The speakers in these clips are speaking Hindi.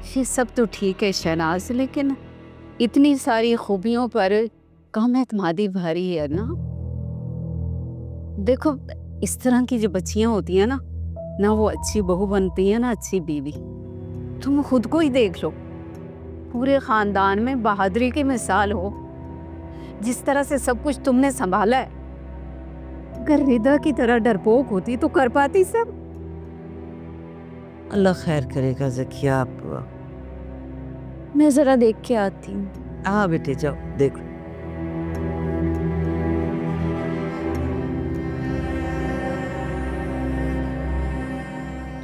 ये सब तो ठीक है शहनाज, लेकिन इतनी सारी खूबियों पर कम एतमादी भारी है ना। देखो इस तरह की जो बच्चियां होती हैं ना वो अच्छी बहू बनती है ना अच्छी बीवी। तुम खुद को ही देख लो, पूरे खानदान में बहादुरी की मिसाल हो। जिस तरह से सब कुछ तुमने संभाला है, अगर रिदा की तरह डरपोक होती तो कर पाती सब। अल्लाह खैर करेगा ज़किया। आप मैं जरा देख के आती हूँ। हाँ बेटे जाओ देख लो।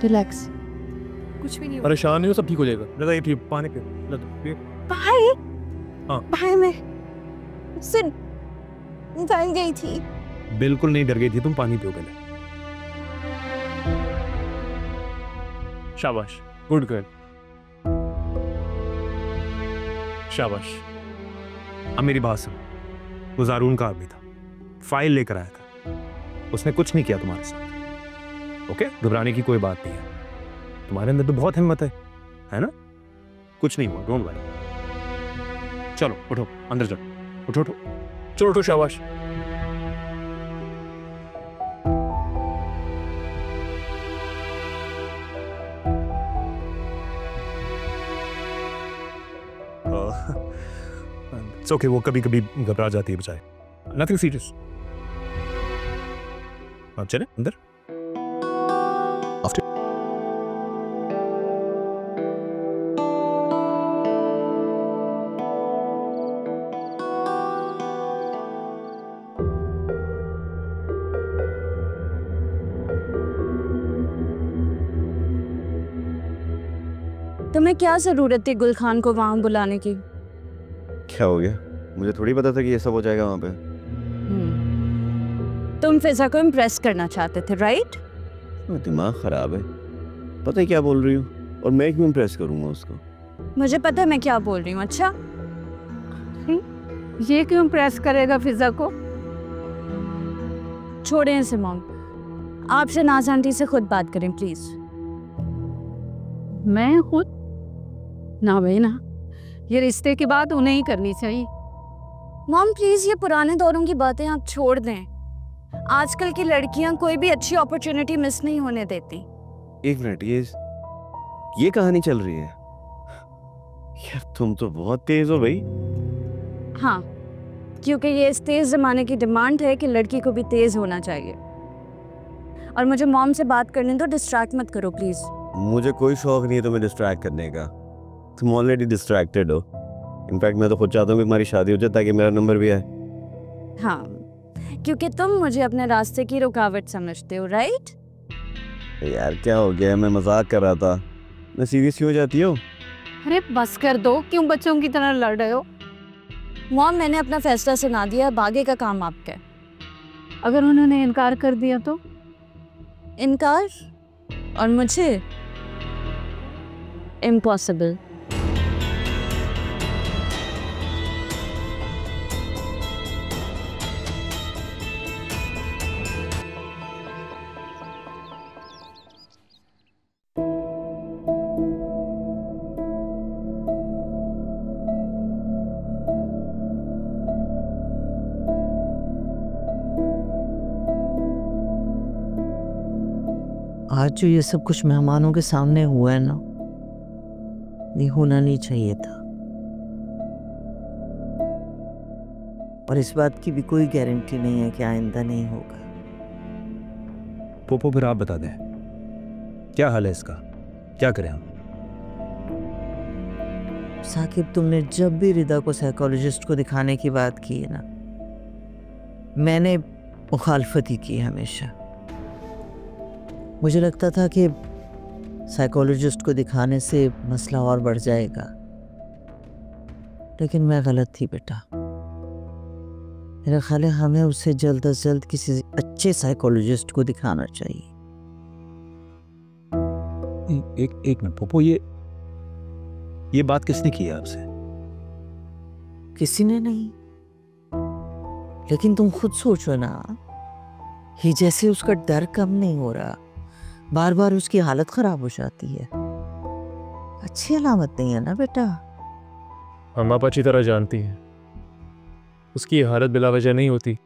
रिलैक्स, कुछ भी नहीं परेशान नहीं हो, सब ठीक हो जाएगा। लगा ये पानी पियो। भाई, हाँ भाई मैं उससे डर गई थी। बिल्कुल नहीं डर गई थी तुम, पानी पियो पहले। शाबाश, गुड गर्ल, शाबाश। अब मेरी बात सुन, वो ज़ारून का आदमी था, फाइल लेकर आया था, उसने कुछ नहीं किया तुम्हारे साथ। ओके, घबराने की कोई बात नहीं है, तुम्हारे अंदर तो बहुत हिम्मत है ना? कुछ नहीं हुआ, डोंट वरी। चलो उठो, अंदर जाओ, उठो उठो, चलो उठो, शाबाश। इट्स ओके, वो कभी कभी घबरा जाती है बेचारी, नथिंग सीरियस। आप चले अंदर। तुम्हें क्या जरूरत थी गुल खान को वहां बुलाने की? क्या हो गया? मुझे थोड़ी पता था कि ये सब हो जाएगा वहां पे। तुम फिजा को इम्प्रेस करना चाहते थे, राइट? दिमाग खराब है, पता है क्या बोल रही हूँ, और मैं क्यों इम्प्रेस करूंगा उसको? मुझे पता है मैं क्या बोल रही हूँ। अच्छा, ये क्यों इम्प्रेस करेगा फिजा को? छोड़े इसे मॉम, आपसे नाज़ आंटी से खुद बात करें प्लीज। मैं खुद? ना भाई ना, ये रिश्ते की बात उन्हें ही करनी चाहिए। मॉम प्लीज, ये पुराने दौरों की बातें आप छोड़ दें। आजकल की लड़कियां कोई भी अच्छी अपॉर्चुनिटी मिस नहीं होने देती। एक मिनट, ये कहानी चल रही है? यार तुम तो बहुत तेज हो भाई। हाँ, क्योंकि ये इस तेज जमाने की डिमांड है कि लड़की को भी तेज होना चाहिए। और मुझे मॉम से बात करने दो, डिस्ट्रैक्ट मत करो प्लीज। मुझे कोई शौक नहीं है तुम्हें डिस्ट्रैक्ट करने का, तुम ऑलरेडी डिस्ट्रैक्टेड हो। इनफैक्ट मैं तो खुद चाहता हूँ कि तुम्हारी शादी हो जाए ताकि मेरा नंबर भी आए। हाँ, क्योंकि तुम मुझे अपने रास्ते की रुकावट समझते हो, राइट? यार क्या हो गया, मैं मजाक कर रहा था, मैं सीरियस क्यों हो जाती हो? अरे बस कर दो, क्यों बच्चों की तरह लड़ रहे हो? मॉम मैंने अपना फैसला सुना दिया, अब आगे का काम आपका है। अगर उन्होंने इनकार कर दिया तो? इनकार? और मुझे? इम्पॉसिबल। आज जो ये सब कुछ मेहमानों के सामने हुआ है ना, ये होना नहीं चाहिए था। और इस बात की भी कोई गारंटी नहीं है कि आइंदा नहीं होगा। पोपो फिर आप बता दें, क्या हाल है इसका, क्या करें हम? साकिब, तुमने जब भी रिदा को साइकोलॉजिस्ट को दिखाने की बात की है ना, मैंने मुखालफत ही की हमेशा। मुझे लगता था कि साइकोलॉजिस्ट को दिखाने से मसला और बढ़ जाएगा, लेकिन मैं गलत थी बेटा। मेरा ख्याल है हमें उसे जल्द से जल्द किसी अच्छे साइकोलॉजिस्ट को दिखाना चाहिए। एक मिनट पोपो, ये बात किसने की है आपसे? किसी ने नहीं, लेकिन तुम खुद सोचो ना, ये जैसे उसका डर कम नहीं हो रहा, बार बार उसकी हालत खराब हो जाती है। अच्छी अलामत नहीं है ना बेटा। हम आप अच्छी तरह जानती हैं उसकी ये हालत बिला वजह नहीं होती।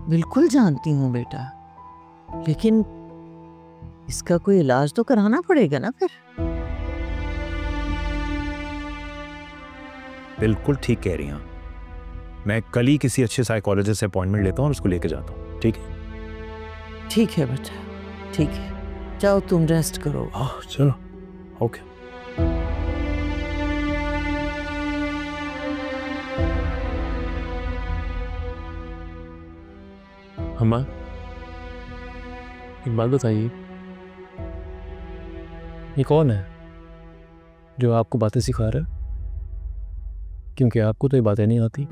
बिल्कुल जानती हूँ बेटा, लेकिन इसका कोई इलाज तो कराना पड़ेगा ना फिर। बिल्कुल ठीक कह रही हैं। मैं कल ही किसी अच्छे साइकोलॉजिस्ट से अपॉइंटमेंट लेता हूँ और उसको लेके जाता हूँ। ठीक है? ठीक है बेटा, ठीक है, जाओ तुम रेस्ट करो। हाँ चलो, ओके। अम्मा एक बात बताइए, ये कौन है जो आपको बातें सिखा रहा है? क्योंकि आपको तो ये बातें नहीं आती।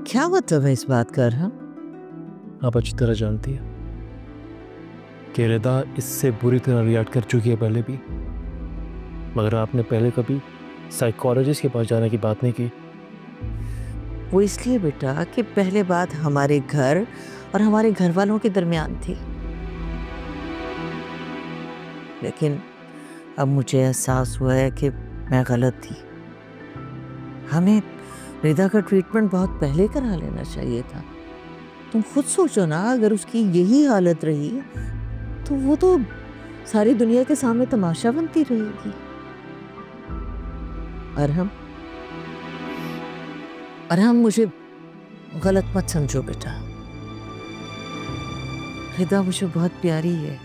क्या मतलब है इस बात का अरहम? आप अच्छी तरह जानती है कि रिदा इससे बुरी तरह रिएक्ट कर चुकी है पहले भी, मगर आपने पहले कभी साइकोलॉजिस्ट के पास जाने की बात नहीं की। वो इसलिए बेटा कि पहले बात हमारे घर और हमारे घर वालों के दरमियान थी, लेकिन अब मुझे एहसास हुआ है कि मैं गलत थी। हमें रिदा का ट्रीटमेंट बहुत पहले करा लेना चाहिए था। तुम खुद सोचो ना, अगर उसकी यही हालत रही तो वो तो सारी दुनिया के सामने तमाशा बनती रहेगी। अरहम मुझे गलत मत समझो बेटा, रिदा मुझे बहुत प्यारी है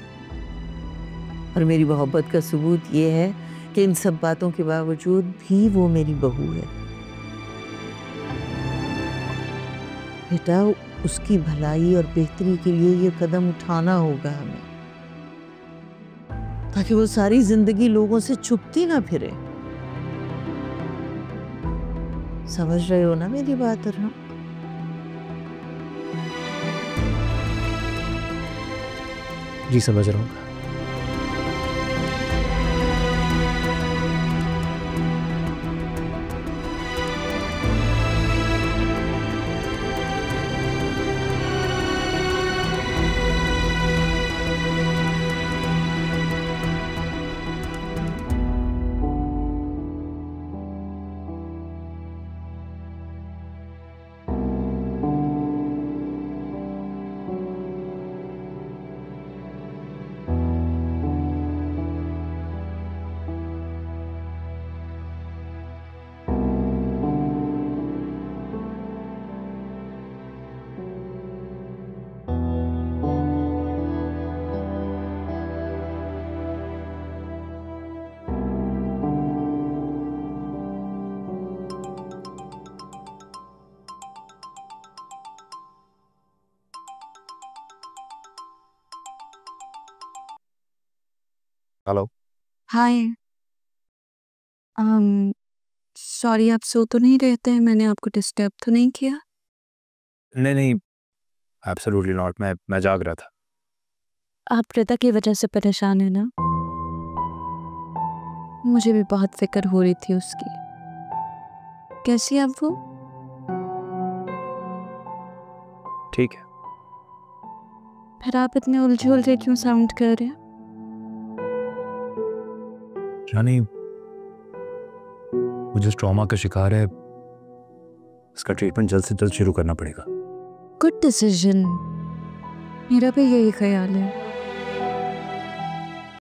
और मेरी मोहब्बत का सबूत ये है कि इन सब बातों के बावजूद भी वो मेरी बहू है। बेटा उसकी भलाई और बेहतरी के लिए ये कदम उठाना होगा हमें, ताकि वो सारी जिंदगी लोगों से छुपती ना फिरे। समझ रहे हो ना मेरी बात अरहम? जी समझ रहा हूँ। हेलो। हाय, सॉरी, आप सो तो नहीं रहते हैं? मैंने आपको डिस्टर्ब तो नहीं किया? नहीं नहीं, एब्सोल्युटली नॉट। मैं जाग रहा था। आप रिदा की वजह से परेशान है ना? मुझे भी बहुत फिक्र हो रही थी उसकी। कैसी है अब वो? ठीक है। फिर आप इतने उलझे उलझे क्यों साउंड कर रहे हैं? जानी, वो जिस ट्रॉमा का शिकार है उसका ट्रीटमेंट जल्द से जल्द शुरू करना पड़ेगा। गुड डिसीजन, मेरा भी यही ख्याल है।